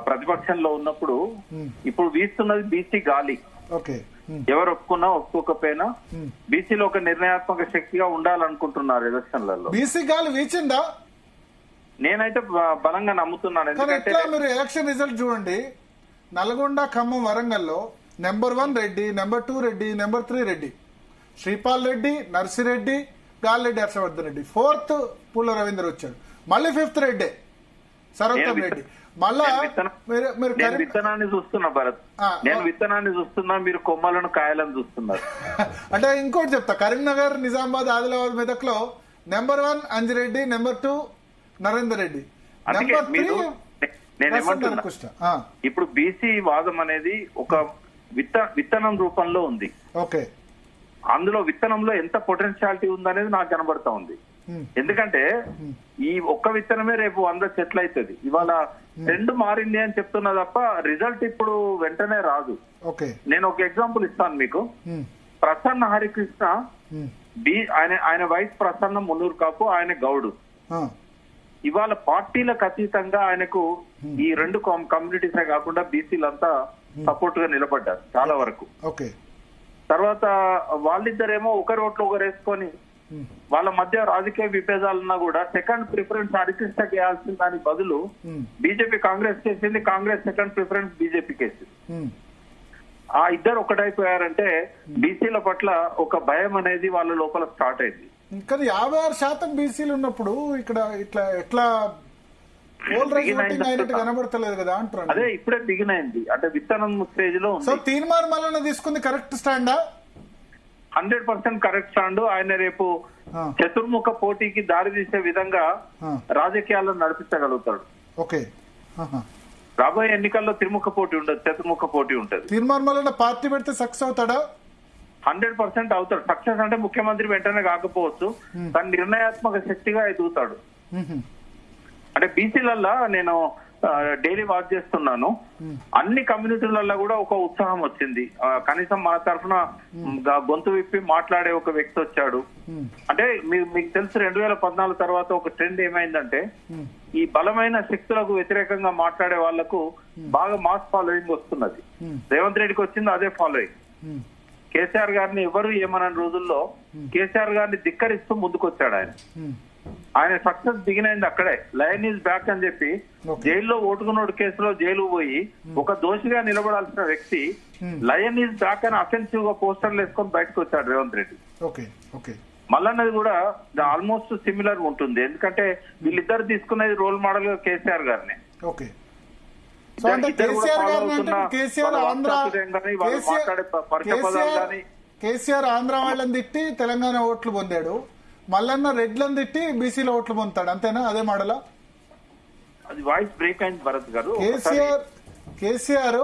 ప్రతిపక్షంలో ఉన్నప్పుడు ఇప్పుడు వీస్తున్నది బీసీ గాలి. ఎవరు ఒప్పుకున్నా ఒప్పుకోకపోయినా బీసీలో ఒక నిర్ణయాత్మక శక్తిగా ఉండాలనుకుంటున్నారు ఎలక్షన్లలో. బీసీ గాలి వీచిందా? నేనైతే బలంగా నమ్ముతున్నాను. ఎందుకంటే మీరు ఎలక్షన్ రిజల్ట్ చూడండి, నల్గొండ, ఖమ్మం, వరంగల్లో number 1 Reddy, number 2 Reddy, number 3 Reddy, Sripal Reddy, Narsireddy, Galireddy, Harshavardhan Reddy, 4th Poola Ravinder వచ్చాడు, మళ్ళీ 5th రెడ్డి సరోత్తమ్ రెడ్డి. మళ్ళా నేను విత్తనాన్ని చూస్తున్నా భరత్, నేను విత్తనాన్ని చూస్తున్నా, మీరు కొమ్మలను కాయలను చూస్తున్నారు. అంటే ఇంకోటి చెప్తా, కరీంనగర్, నిజామాబాద్, ఆదిలాబాద్, మెదక్ లో number 1 Anji Reddy, number 2 Narender Reddy, number 3 నేనేమంటున్నా, ఇప్పుడు బీసీ వాదం అనేది ఒక విత్తనం రూపంలో ఉంది. ఓకే, అందులో విత్తనంలో ఎంత పొటెన్షియాలిటీ ఉందనేది నాకు కనబడతా ఉంది. ఎందుకంటే ఈ ఒక్క విత్తనమే రేపు 100 చెట్లు అవుతుంది. ఇవాళ ట్రెండ్ మారింది అని చెప్తున్నా తప్ప రిజల్ట్ ఇప్పుడు వెంటనే రాదు. నేను ఒక ఎగ్జాంపుల్ ఇస్తాను మీకు. ప్రసన్న హరికృష్ణ ఆయన వైస్ ప్రసన్న మున్నూరు కాపు, ఆయన గౌడు. ఇవాళ పార్టీలకు అతీతంగా ఆయనకు ఈ 2 కమ్యూనిటీసే కాకుండా బీసీలంతా సపోర్ట్ గా నిలబడ్డారు చాలా వరకు. తర్వాత వాళ్ళిద్దరేమో ఒకరి ఓట్లు ఒకరు వేసుకొని వాళ్ళ మధ్య రాజకీయ విభేదాలున్నా కూడా సెకండ్ ప్రిఫరెన్స్ హరికృష్ణకి వేయాల్సిన దాని బదులు బీజేపీ కాంగ్రెస్ చేసింది, కాంగ్రెస్ సెకండ్ ప్రిఫరెన్స్ బీజేపీకి వేసింది. ఆ ఇద్దరు ఒకటైపోయారంటే బీసీల పట్ల ఒక భయం అనేది వాళ్ళ లోపల స్టార్ట్ అయింది. కానీ 56% బీసీలు ఉన్నప్పుడు ఇక్కడ ఇట్లా ఎట్లా కనబడతలేదు కదా అంటారు. అదే ఇప్పుడే బిగిన్ అయింది, అంటే విత్తనం స్టేజ్ లో. సో తీర్మార్ మల్లన్న తీసుకుంది కరెక్ట్ స్టాండా? 100% correct stand. ఆయన రేపు చతుర్ముఖ పోటీకి దారి తీసే విధంగా రాజకీయాలను నడిపించగలుగుతాడు. రాబోయే ఎన్నికల్లో త్రిముఖ పోటీ ఉండదు, చతుర్ముఖ పోటీ ఉంటది. తీర్మార్ మల్లన్న పార్టీ పెడితే సక్సెస్ అవుతాడా? 100% అవుతాడు. సక్సెస్ అంటే ముఖ్యమంత్రి వెంటనే కాకపోవచ్చు, తన నిర్ణయాత్మక శక్తిగా ఎదుగుతాడు. అంటే బీసీలల్లా నేను డైలీ వాచ్ చేస్తున్నాను, అన్ని కమ్యూనిటీలలో కూడా ఒక ఉత్సాహం వచ్చింది. కనీసం మన తరఫున గొంతు విప్పి మాట్లాడే ఒక వ్యక్తి వచ్చాడు. అంటే మీకు తెలుసు 2014 తర్వాత ఒక ట్రెండ్ ఏమైందంటే ఈ బలమైన శక్తులకు వ్యతిరేకంగా మాట్లాడే వాళ్లకు బాగా మాస్ ఫాలోయింగ్ వస్తున్నది. రేవంత్ రెడ్డికి వచ్చింది అదే ఫాలోయింగ్. కేసీఆర్ గారిని ఎవరు ఏమన్న రోజుల్లో కేసీఆర్ గారిని ధిక్కరిస్తూ ముందుకొచ్చాడు ఆయన. ఆయన సక్సెస్ బిగినైంది అక్కడే. లయన్ ఈజ్ బ్యాక్ అని చెప్పి జైల్లో ఓటుకున్నోడు కేసులో జైలు పోయి ఒక దోషిగా నిలబడాల్సిన వ్యక్తి లయన్ ఈజ్ బ్యాక్ అని అఫెన్సివ్ గా పోస్టర్లు వేసుకొని బయటకు వచ్చాడు రేవంత్ రెడ్డి. మల్లన్నది కూడా ఆల్మోస్ట్ సిమిలర్ ఉంటుంది, ఎందుకంటే వీళ్ళిద్దరు తీసుకునేది రోల్ మోడల్ గా కేసీఆర్ గారిని. కేసీఆర్ ఆంధ్ర వాళ్ళని తిట్టి తెలంగాణ ఓట్లు పొందాడు, మల్లన్న రెడ్లను తిట్టి బీసీలో ఓట్లు పొందుతాడు, అంతేనా? అదే మోడలా? అది వాయిస్ బ్రేక్ అయింది భరత్ గారు. కేసీఆర్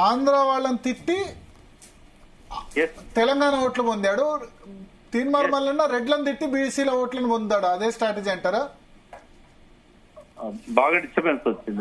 ఆంధ్ర వాళ్ళని తిట్టి తెలంగాణ ఓట్లు పొందాడు, తీన్మార్ మల్లన్న రెడ్లను తిట్టి బీసీలో ఓట్లను పొందాడు. అదే స్ట్రాటజీ అంటారా? బాగా డిస్టర్బెన్స్ వచ్చింది.